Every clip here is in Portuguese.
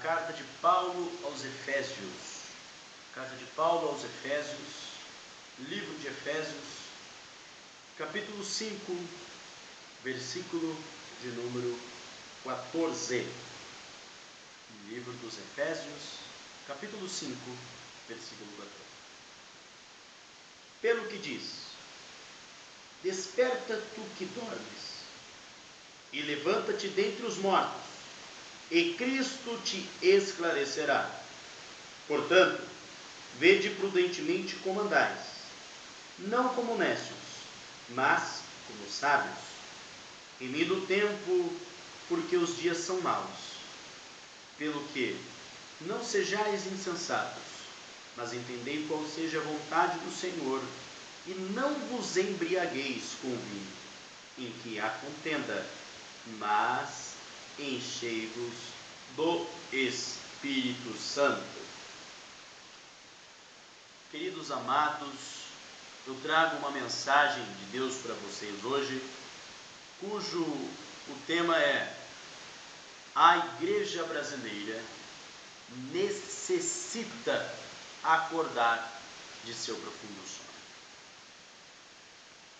carta de Paulo aos Efésios. Carta de Paulo aos Efésios, livro de Efésios, capítulo 5, versículo de número 14. Livro dos Efésios, capítulo 5, versículo 14. Pelo que diz: desperta tu que dormes, e levanta-te dentre os mortos, e Cristo te esclarecerá. Portanto, vede prudentemente como andais, não como necios, mas como sábios, remindo o tempo, porque os dias são maus. Pelo que, não sejais insensatos, mas entendei qual seja a vontade do Senhor, e não vos embriagueis com vinho, em que há contenda, mas enchei-vos do Espírito Santo. Queridos amados, eu trago uma mensagem de Deus para vocês hoje, cujo o tema é: a igreja brasileira necessita acordar de seu profundo sono.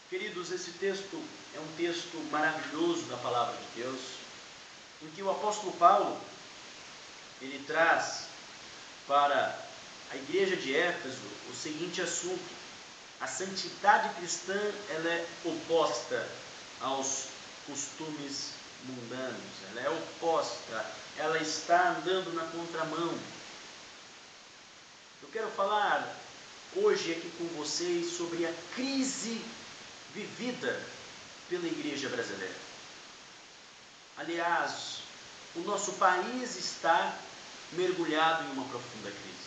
Queridos, esse texto é um texto maravilhoso da palavra de Deus, em que o apóstolo Paulo, ele traz para a igreja de Éfeso o seguinte assunto: a santidade cristã, ela é oposta aos costumes mundanos, ela é oposta, ela está andando na contramão. Eu quero falar hoje aqui com vocês sobre a crise vivida pela igreja brasileira. Aliás, o nosso país está mergulhado em uma profunda crise.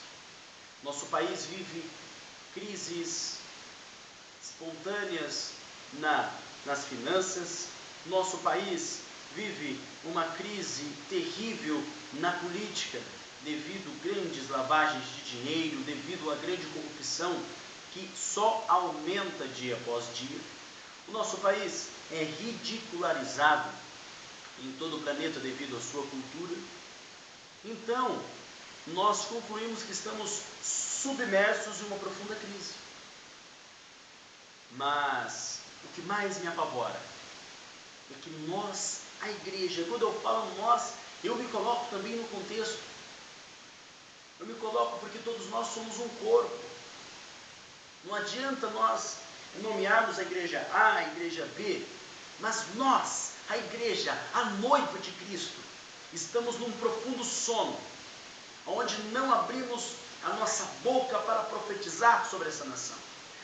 Nosso país vive crises espontâneas nas finanças. Nosso país vive uma crise terrível na política, devido a grandes lavagens de dinheiro, devido à grande corrupção que só aumenta dia após dia. O nosso país é ridicularizado em todo o planeta devido à sua cultura. Então, nós concluímos que estamos submersos em uma profunda crise. Mas o que mais me apavora é que nós, a igreja, quando eu falo nós, eu me coloco também no contexto. Eu me coloco porque todos nós somos um corpo. Não adianta nós nomearmos a igreja A, a igreja B, mas nós, a igreja, a noiva de Cristo, estamos num profundo sono, onde não abrimos a nossa boca para profetizar sobre essa nação,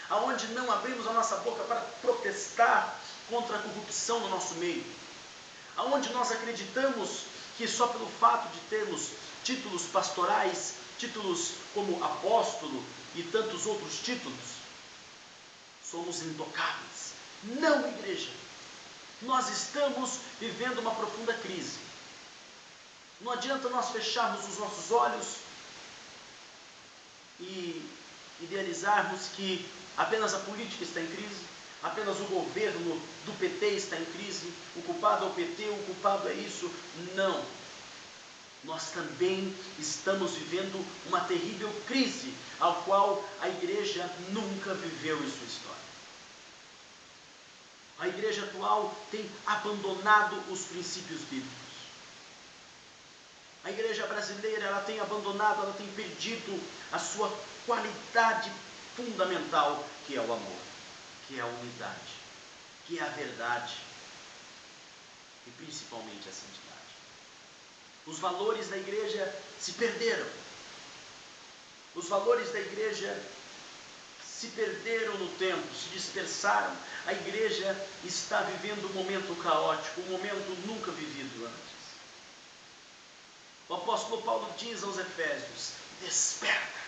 aonde não abrimos a nossa boca para protestar contra a corrupção no nosso meio, aonde nós acreditamos que só pelo fato de termos títulos pastorais, títulos como apóstolo e tantos outros títulos, somos intocáveis. Não, igreja! Nós estamos vivendo uma profunda crise. Não adianta nós fecharmos os nossos olhos e idealizarmos que apenas a política está em crise, apenas o governo do PT está em crise, o culpado é o PT, o culpado é isso. Não. Nós também estamos vivendo uma terrível crise, ao qual a igreja nunca viveu em sua história. A igreja atual tem abandonado os princípios bíblicos. A igreja brasileira, ela tem abandonado, ela tem perdido a sua qualidade fundamental, que é o amor, que é a unidade, que é a verdade e principalmente a santidade. Os valores da igreja se perderam. Os valores da igreja se perderam no tempo, se dispersaram. A igreja está vivendo um momento caótico, um momento nunca vivido antes. O apóstolo Paulo diz aos Efésios: desperta,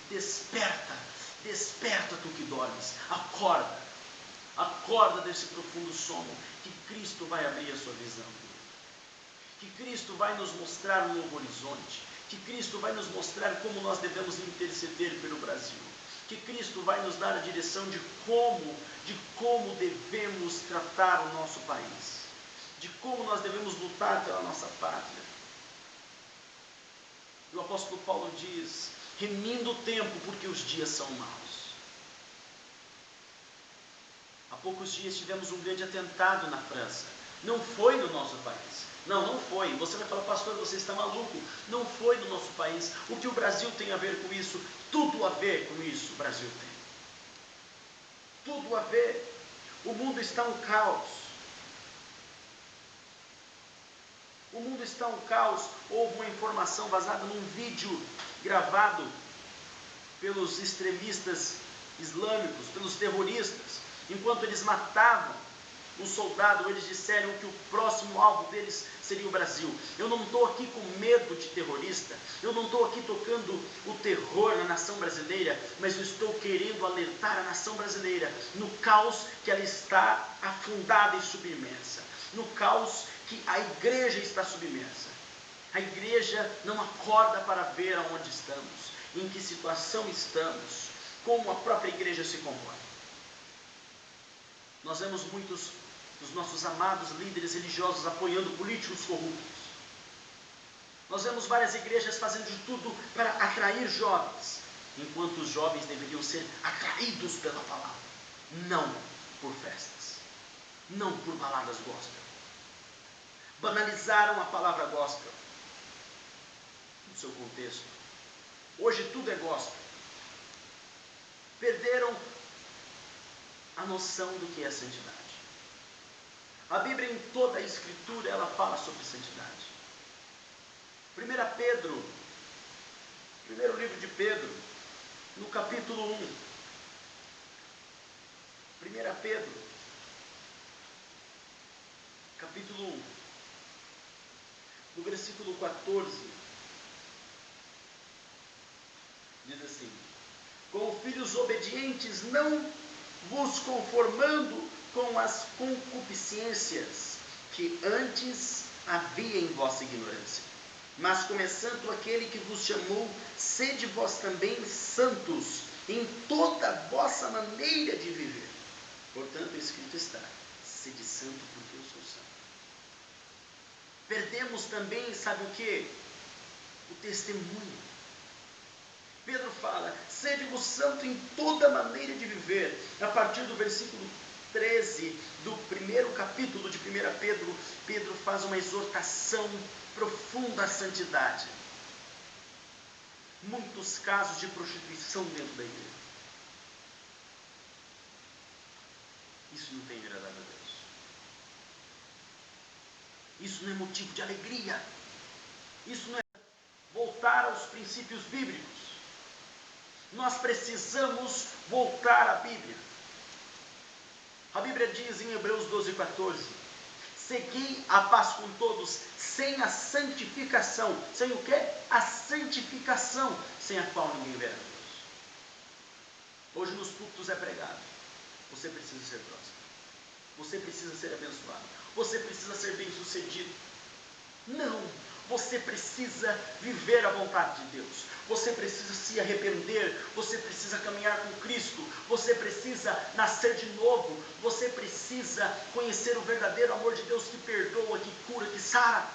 desperta, desperta tu que dormes, acorda, acorda desse profundo sono, que Cristo vai abrir a sua visão, que Cristo vai nos mostrar um novo horizonte, que Cristo vai nos mostrar como nós devemos interceder pelo Brasil, que Cristo vai nos dar a direção de como devemos tratar o nosso país, de como nós devemos lutar pela nossa pátria. E o apóstolo Paulo diz: remindo o tempo, porque os dias são maus. Há poucos dias tivemos um grande atentado na França. Não foi no nosso país. Não foi. Você vai falar: pastor, você está maluco. Não foi no nosso país. O que o Brasil tem a ver com isso? Tudo a ver com isso o Brasil tem. Tudo a ver. O mundo está um caos. O mundo está um caos. Houve uma informação vazada num vídeo gravado pelos extremistas islâmicos, pelos terroristas. Enquanto eles matavam um soldado, eles disseram que o próximo alvo deles seria o Brasil. Eu não estou aqui com medo de terrorista, eu não estou aqui tocando o terror na nação brasileira, mas eu estou querendo alertar a nação brasileira no caos que ela está afundada e submersa, no caos que a igreja está submersa. A igreja não acorda para ver aonde estamos, em que situação estamos, como a própria igreja se comporta. Nós vemos muitos dos nossos amados líderes religiosos apoiando políticos corruptos. Nós vemos várias igrejas fazendo de tudo para atrair jovens, enquanto os jovens deveriam ser atraídos pela palavra, não por festas, não por baladas gospel. Banalizaram a palavra gospel no seu contexto. Hoje tudo é gospel. Perderam a noção do que é santidade. A Bíblia, em toda a Escritura, ela fala sobre santidade. 1 Pedro, primeiro livro de Pedro, no capítulo 1. 1 Pedro, capítulo 1, no versículo 14, diz assim: como filhos obedientes, não vos conformando com as concupiscências que antes havia em vossa ignorância, mas começando aquele que vos chamou, sede vós também santos em toda a vossa maneira de viver. Portanto, escrito está: sede santo, porque eu sou santo. Perdemos também, sabe o que? O testemunho. Pedro fala: sede-vos santo em toda maneira de viver. A partir do versículo 13 do primeiro capítulo de 1 Pedro, Pedro faz uma exortação profunda à santidade. Muitos casos de prostituição dentro da igreja. Isso não tem agradado a Deus. Isso não é motivo de alegria. Isso não é voltar aos princípios bíblicos. Nós precisamos voltar à Bíblia. A Bíblia diz em Hebreus 12:14: segui a paz com todos, sem a santificação. Sem o quê? A santificação, sem a qual ninguém verá Deus. Hoje nos púlpitos é pregado: você precisa ser próspero, você precisa ser abençoado, você precisa ser bem-sucedido. Não, você precisa viver a vontade de Deus, você precisa se arrepender, você precisa caminhar com Cristo, você precisa nascer de novo, você precisa conhecer o verdadeiro amor de Deus que perdoa, que cura, que sara.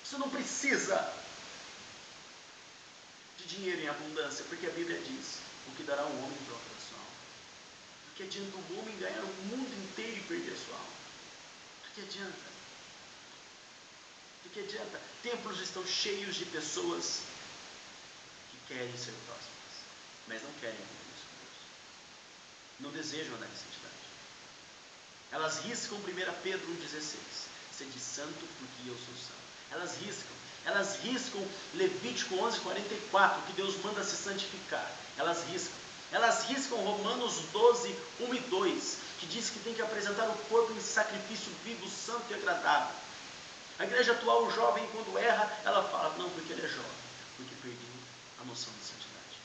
Você não precisa de dinheiro em abundância, porque a Bíblia diz: o que dará um homem em troca da sua alma? O que adianta o homem ganhar o mundo inteiro e perder a sua alma? O que adianta? O que adianta? Templos estão cheios de pessoas que querem ser prósperas, mas não querem compromisso com Deus. Não desejam andar em santidade. Elas riscam 1 Pedro 1,16: sede santo, porque eu sou santo. Elas riscam Levítico 11:44, que Deus manda se santificar. Elas riscam Romanos 12:1 e 2, que diz que tem que apresentar o corpo em sacrifício vivo, santo e agradável. A igreja atual, o jovem, quando erra, ela fala: não, porque ele é jovem, porque perdeu a noção de santidade.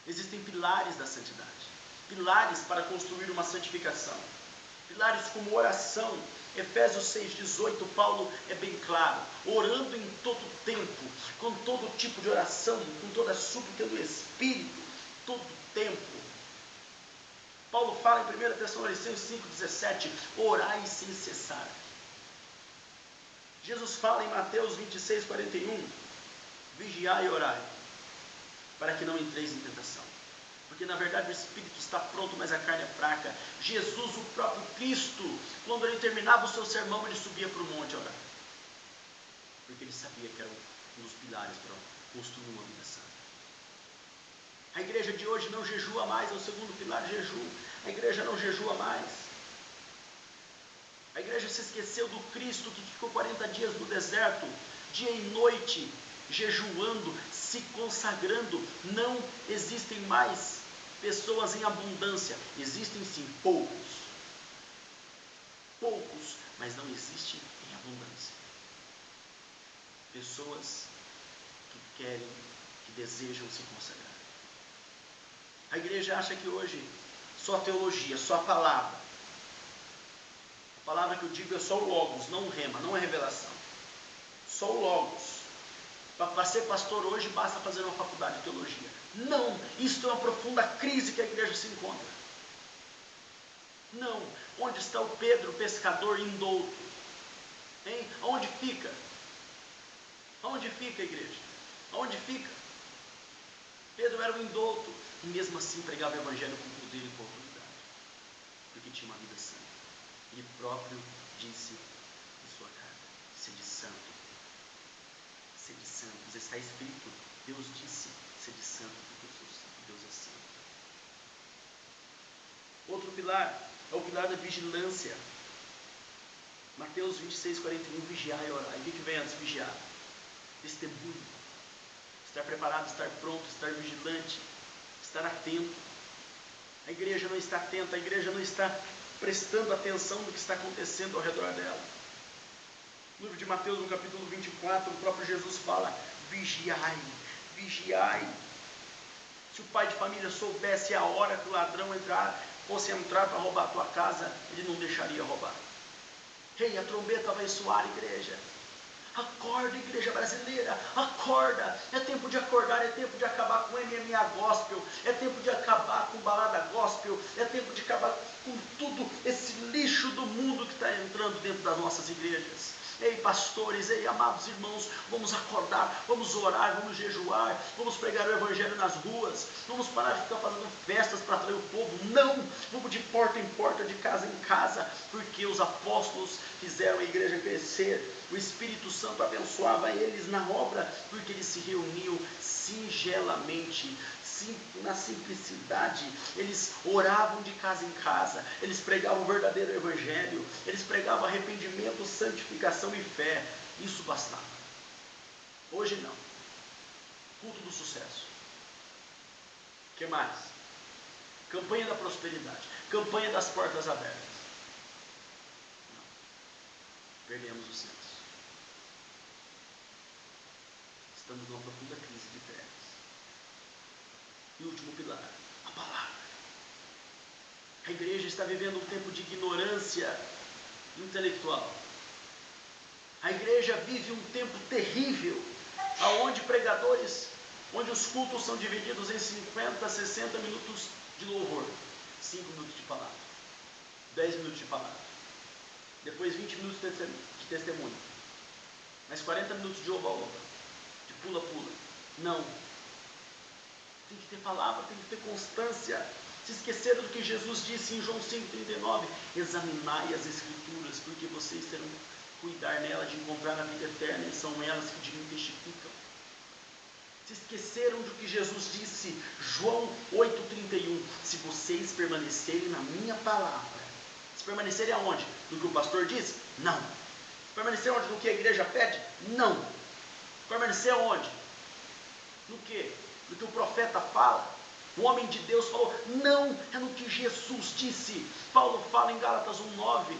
Existem pilares da santidade, pilares para construir uma santificação, pilares como oração. Efésios 6:18, Paulo é bem claro: orando em todo tempo, com todo tipo de oração, com toda a súplica do Espírito, todo tempo. Paulo fala em 1 Tessalonicenses 5:17, orai sem cessar. Jesus fala em Mateus 26, 41, vigiai e orai, para que não entreis em tentação. Porque na verdade o espírito está pronto, mas a carne é fraca. Jesus, o próprio Cristo, quando ele terminava o seu sermão, ele subia para o monte orar. Porque ele sabia que era um dos pilares para construir uma vida santa. A igreja de hoje não jejua mais, é o segundo pilar, jejum. A igreja não jejua mais. A igreja se esqueceu do Cristo que ficou 40 dias no deserto, dia e noite, jejuando, se consagrando. Não existem mais pessoas em abundância. Existem sim poucos, mas não existem em abundância. Pessoas que querem, que desejam se consagrar. A igreja acha que hoje só a teologia, só a palavra. A palavra que eu digo é só o logos, não o rema, não é revelação. Só o logos. Para ser pastor hoje basta fazer uma faculdade de teologia. Não, isso é uma profunda crise que a igreja se encontra. Não, onde está o Pedro, pescador indouto? Hein? Aonde fica? Aonde fica a igreja? Aonde fica? Pedro era um indouto e mesmo assim pregava o evangelho com poder e com autoridade, porque tinha uma vida santa. Ele próprio disse em sua carta: sede santo. Sede santo. Está escrito, Deus disse, sede santo, porque Deus é santo. Outro pilar é o pilar da vigilância. Mateus 26, 41, vigiar e orar. E o que vem antes de vigiar? Testemunho. Estar preparado, estar pronto, estar vigilante, estar atento. A igreja não está atenta, a igreja não está prestando atenção no que está acontecendo ao redor dela. No livro de Mateus, no capítulo 24, o próprio Jesus fala: vigiai, vigiai. Se o pai de família soubesse a hora que o ladrão fosse entrar para roubar a tua casa, ele não deixaria roubar. Ei, a trombeta vai soar, igreja. Acorda, igreja brasileira, acorda. É tempo de acordar, é tempo de acabar com MMA gospel, é tempo de acabar com balada gospel, é tempo de acabar com tudo esse lixo do mundo que está entrando dentro das nossas igrejas. Ei, pastores, ei, amados irmãos, vamos acordar, vamos orar, vamos jejuar, vamos pregar o evangelho nas ruas, vamos parar de ficar fazendo festas para atrair o povo. Não, vamos de porta em porta, de casa em casa, porque os apóstolos fizeram a igreja crescer, o Espírito Santo abençoava eles na obra, porque eles se reuniam singelamente, na simplicidade. Eles oravam de casa em casa, eles pregavam o verdadeiro evangelho, eles pregavam arrependimento, santificação e fé. Isso bastava. Hoje não. Culto do sucesso. O que mais? Campanha da prosperidade, campanha das portas abertas. Não. Perdemos o senso. Estamos numa profunda crise de trevas. E o último pilar, a palavra. A igreja está vivendo um tempo de ignorância intelectual. A igreja vive um tempo terrível, onde pregadores, onde os cultos são divididos em 50, 60 minutos de louvor, 5 minutos de palavra, 10 minutos de palavra, depois 20 minutos de testemunho, mais 40 minutos de oba-oba, de pula-pula. Não. Tem que ter palavra, tem que ter constância. Se esqueceram do que Jesus disse em João 5,39: examinai as escrituras, porque vocês terão que cuidar nela de encontrar a vida eterna, e são elas que me testificam. Se esqueceram do que Jesus disse, João 8,31: se vocês permanecerem na minha palavra. Se permanecerem aonde? No que o pastor diz? Não. Se permanecer onde? No que a igreja pede? Não. Permanecer aonde? No que? No que o profeta fala? O homem de Deus falou? Não, é no que Jesus disse. Paulo fala em Gálatas 1,9: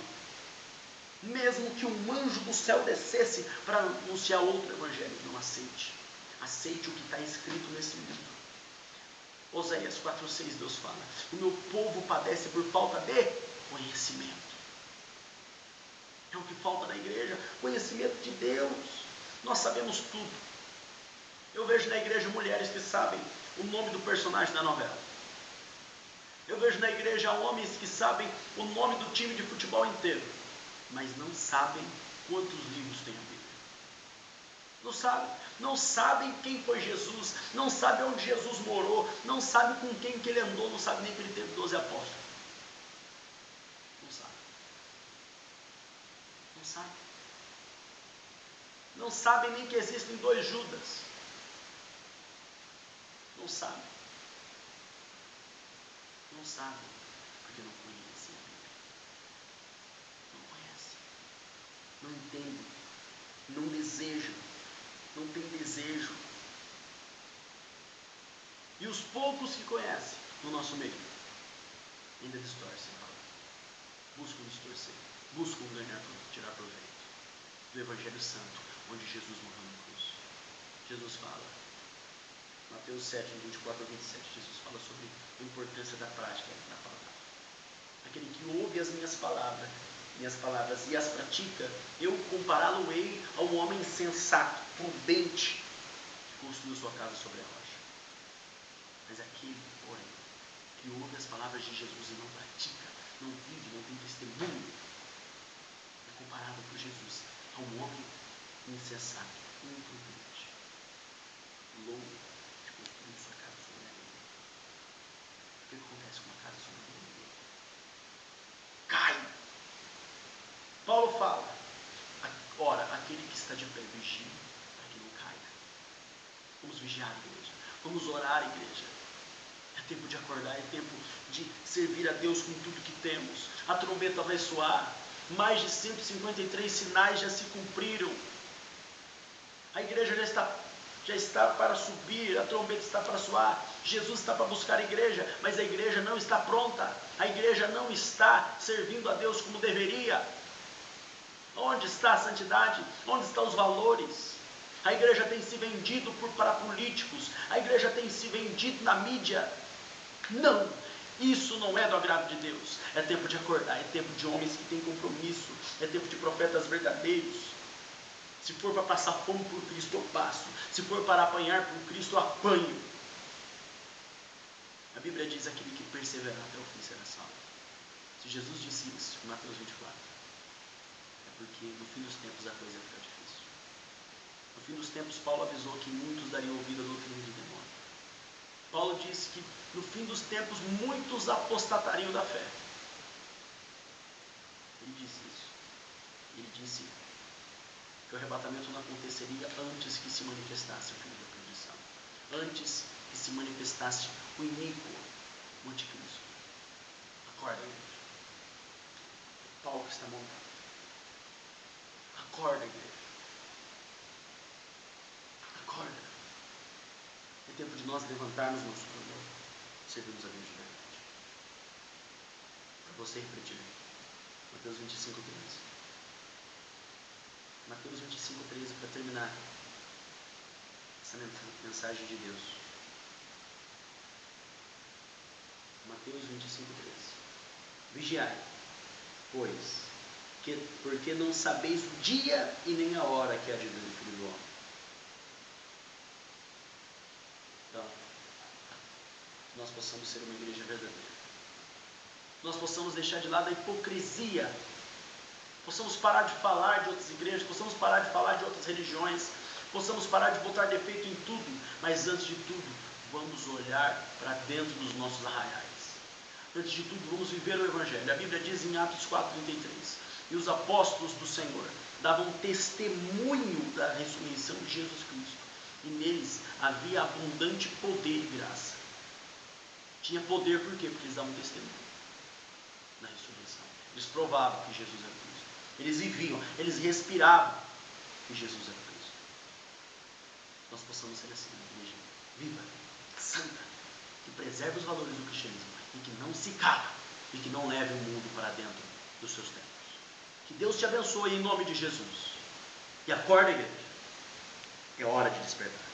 mesmo que um anjo do céu descesse para anunciar outro evangelho, não aceite. Aceite o que está escrito nesse livro. Oséias 4,6, Deus fala: o meu povo padece por falta de conhecimento. É o que falta na igreja, conhecimento de Deus. Nós sabemos tudo. Eu vejo na igreja mulheres que sabem o nome do personagem da novela. Eu vejo na igreja homens que sabem o nome do time de futebol inteiro, mas não sabem quantos livros tem a Bíblia. Não sabem. Não sabem quem foi Jesus, não sabem onde Jesus morou, não sabem com quem que ele andou, não sabem nem que ele teve 12 apóstolos. Não sabem. Não sabem. Não sabem nem que existem 2 Judas. Não sabem. Não sabem, porque não conhecem a Bíblia. Não conhecem. Não entendem. Não desejam. Não tem desejo. E os poucos que conhecem no nosso meio ainda distorcem a palavra. Buscam distorcer. Buscam tirar proveito do Evangelho Santo, onde Jesus morreu na cruz. Jesus fala, Mateus 7, 24 a 27, Jesus fala sobre a importância da prática da palavra. Aquele que ouve as minhas palavras e as pratica, eu compará-lo-ei a um homem sensato, prudente, que construiu sua casa sobre a rocha. Mas aquele, porém, que ouve as palavras de Jesus e não pratica, não vive, não tem testemunho, é comparado por Jesus a um homem insensato, imprudente, louco, que construiu sua casa sobre a areia. O que acontece com uma casa sobre a areia? Cai! Paulo fala, ora, aquele que está de pé, vigia, para que não caia. Vamos vigiar a igreja, vamos orar a igreja. É tempo de acordar, é tempo de servir a Deus com tudo que temos. A trombeta vai soar, mais de 153 sinais já se cumpriram. A igreja já está para subir, a trombeta está para soar, Jesus está para buscar a igreja, mas a igreja não está pronta, a igreja não está servindo a Deus como deveria. Onde está a santidade? Onde estão os valores? A igreja tem se vendido para políticos, a igreja tem se vendido na mídia. Não, isso não é do agrado de Deus. É tempo de acordar, é tempo de homens que têm compromisso, é tempo de profetas verdadeiros. Se for para passar fome por Cristo, eu passo. Se for para apanhar por Cristo, eu apanho. A Bíblia diz: aquele que perseverar até o fim será salvo. Se Jesus disse isso em Mateus 24, é porque no fim dos tempos a coisa fica difícil. No fim dos tempos, Paulo avisou que muitos dariam ouvido à doutrina do demônio. Paulo disse que no fim dos tempos muitos apostatariam da fé. Ele disse isso. Ele disse que o arrebatamento não aconteceria antes que se manifestasse o filho da perdição, antes que se manifestasse o iníquo, o anticristo. Acorda, igreja. Paulo que está montado. Acorda, igreja. Acorda. É tempo de nós levantarmos nosso clamor, servirmos a Deus de verdade. Para você refletir, Mateus 25, 13. Mateus 25, 13, para terminar essa mensagem de Deus. Mateus 25, 13. Vigiai, pois, porque não sabeis o dia e nem a hora que há de vir o Filho do Homem. Então, nós possamos ser uma igreja verdadeira. Nós possamos deixar de lado a hipocrisia. Possamos parar de falar de outras igrejas, possamos parar de falar de outras religiões, possamos parar de botar defeito em tudo, mas antes de tudo, vamos olhar para dentro dos nossos arraiais. Antes de tudo, vamos viver o Evangelho. A Bíblia diz em Atos 4:33, e os apóstolos do Senhor davam testemunho da ressurreição de Jesus Cristo, e neles havia abundante poder e graça. Tinha poder por quê? Porque eles davam testemunho da ressurreição. Eles provavam que Jesus era Cristo. Eles viviam, eles respiravam que Jesus era Cristo. Nós possamos ser assim, uma igreja viva, santa, que preserve os valores do cristianismo e que não se cala e que não leve o mundo para dentro dos seus tempos. Que Deus te abençoe em nome de Jesus. E acorda, igreja. É hora de despertar.